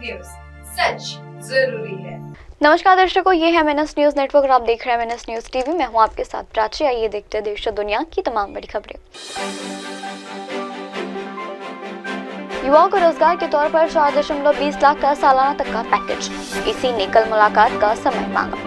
News, सच जरूरी है। नमस्कार दर्शकों, ये है एमएनएस न्यूज नेटवर्क और आप देख रहे हैं एमएनएस न्यूज टीवी। मैं हूं आपके साथ प्राची। आइए देखते हैं देश और दुनिया की तमाम बड़ी खबरें। युवाओं को रोजगार के तौर पर 4.20 लाख का सालाना तक का पैकेज। इसी ने कल मुलाकात का समय मांगा।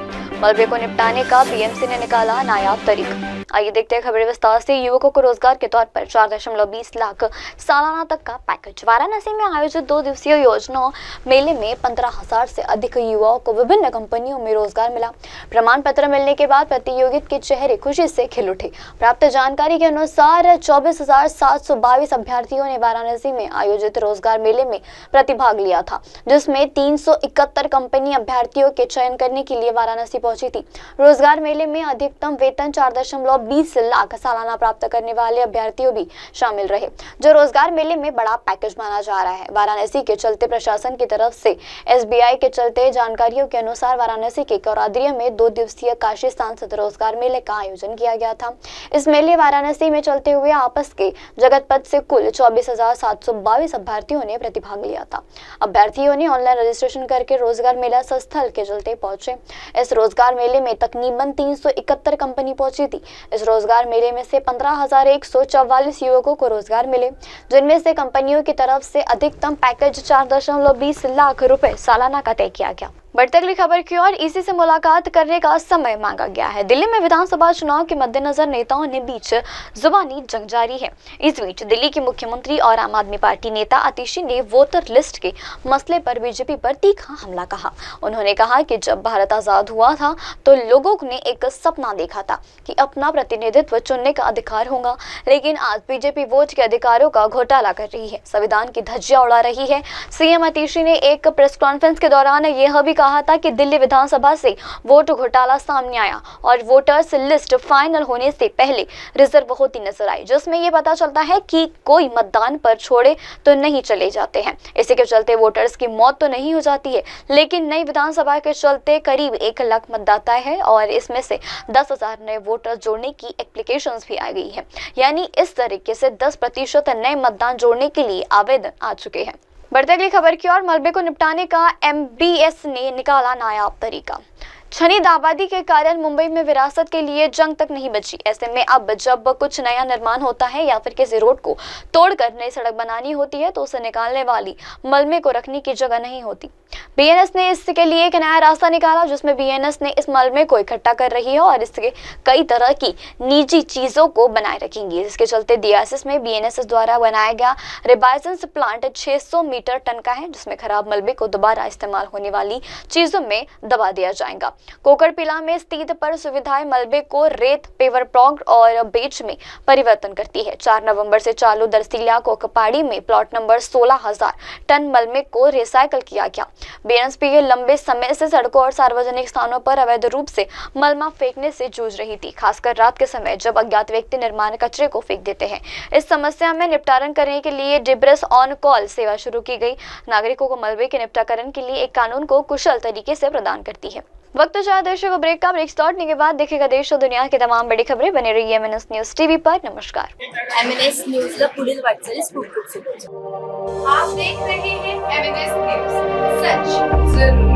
मलबे को निपटाने का बीएमसी ने निकाला नायाब तरीका। आइए देखते हैं खबरें विस्तार से। युवकों को रोजगार के तौर पर 4.20 लाख सालाना तक का पैकेज। वाराणसी में आयोजित 2 दिवसीय योजना मेले में 15,000 से अधिक युवाओं को विभिन्न कंपनियों में रोजगार मिला। प्रमाण पत्र मिलने के बाद प्रतियोगित के चेहरे खुशी से खिल उठे। प्राप्त जानकारी के अनुसार 24,722 अभ्यर्थियों ने वाराणसी में आयोजित रोजगार मेले में प्रतिभाग लिया था, जिसमें 371 कंपनी अभ्यर्थियों के चयन करने के लिए वाराणसी पहुंची थी। रोजगार मेले में अधिकतम वेतन 4.20 लाख सालाना प्राप्त करने वाले अभ्यर्थियों भी शामिल रहे, जो रोजगार मेले में बड़ा पैकेज माना जा रहा है। वाराणसी के चलते प्रशासन की तरफ से एसबीआई के चलते जानकारियों के अनुसार वाराणसी के कौराद्रिया में 2 दिवसीय काशी सांसद रोजगार मेले का आयोजन किया गया था। इस मेले वाराणसी में चलते हुए आपस के जगत पथ से कुल 24,722 अभ्यर्थियों ने प्रतिभाग लिया था। अभ्यर्थियों ने ऑनलाइन रजिस्ट्रेशन करके रोजगार मेला स्थल के चलते पहुंचे। इस रोजगार मेले में तकरीबन 371 कंपनी पहुंची थी। इस रोजगार मेले में से 15,144 युवकों को रोजगार मिले, जिनमें से कंपनियों की तरफ से अधिकतम पैकेज 4.20 लाख रुपए सालाना का तय किया गया। बढ़ती अगली खबर की ओर, ईसी से मुलाकात करने का समय मांगा गया है। दिल्ली में विधानसभा चुनाव के मद्देनजर नेताओं ने बीच जुबानी जंग जारी है। इस बीच दिल्ली के मुख्यमंत्री और आम आदमी पार्टी नेता आतिशी ने वोटर लिस्ट के मसले पर बीजेपी पर तीखा हमला कहा। उन्होंने कहा कि जब भारत आजाद हुआ था तो लोगों ने एक सपना देखा था कि अपना प्रतिनिधित्व चुनने का अधिकार होगा, लेकिन आज बीजेपी वोट के अधिकारों का घोटाला कर रही है, संविधान की धज्जियां उड़ा रही है। सीएम आतिशी ने एक प्रेस कॉन्फ्रेंस के दौरान यह भी कहा था कि दिल्ली विधानसभा से वोट घोटाला सामने आया और वोटर्स लिस्ट फाइनल होने से पहले रिजर्व होती नजर आई, जिसमें यह पता चलता है कि कोई मतदान पर छोड़े तो नहीं चले जाते हैं। इसी के चलते वोटर्स की मौत तो नहीं हो जाती है, लेकिन नई विधानसभा के चलते करीब 1 लाख मतदाता है और इसमें से 10,000 नए वोटर जोड़ने की एप्लीकेशंस भी आ गई है। यानी इस तरीके से 10% नए मतदान जोड़ने के लिए आवेदन आ चुके हैं। बढ़ते अगली खबर की ओर, मलबे को निपटाने का एमबीएस ने निकाला नायाब तरीका। छनिद आबादी के कारण मुंबई में विरासत के लिए जंग तक नहीं बची। ऐसे में अब जब कुछ नया निर्माण होता है या फिर किसी रोड को तोड़कर नई सड़क बनानी होती है तो उसे निकालने वाली मलबे को रखने की जगह नहीं होती। बीएनएस ने इसके लिए एक नया रास्ता निकाला, जिसमें बीएनएस ने इस मलबे को इकट्ठा कर रही है और इसके कई तरह की निजी चीजों को बनाए रखेंगी। इसके चलते डीआरसीएस में बीएनएस द्वारा बनाया गया रिबाइजेंस प्लांट 600 मीटर टन का है, जिसमें खराब मलबे को दोबारा इस्तेमाल होने वाली चीजों में दबा दिया जाएगा। कोकरपिला में स्थित पर सुविधाएं मलबे को रेत, पेवर ब्लॉक और बेच में परिवर्तन करती है। 4 नवंबर से चालू दरसिला कोकपाड़ी में प्लॉट नंबर 16,000 टन मलबे को रिसाइकल किया गया। बीएनएसपी लंबे समय से सड़कों और सार्वजनिक स्थानों पर अवैध रूप से मलबा फेंकने से जूझ रही थी, खासकर रात के समय जब अज्ञात व्यक्ति निर्माण कचरे को फेंक देते हैं। इस समस्या में निपटारण करने के लिए डिब्रेस ऑन कॉल सेवा शुरू की गई। नागरिकों को मलबे के निपटारण के लिए एक कानून को कुशल तरीके से प्रदान करती है। वक्त चाहे दर्शकों ब्रेक का। ब्रेक लौटने के बाद देखेगा देश और दुनिया की तमाम बड़ी खबरें। बने रहिए एमएनएस न्यूज टीवी पर। नमस्कार। एमएनएस न्यूज ला पुढील वाटचाली आप देख रहे हैं एमएनएस न्यूज, सच जरूरी।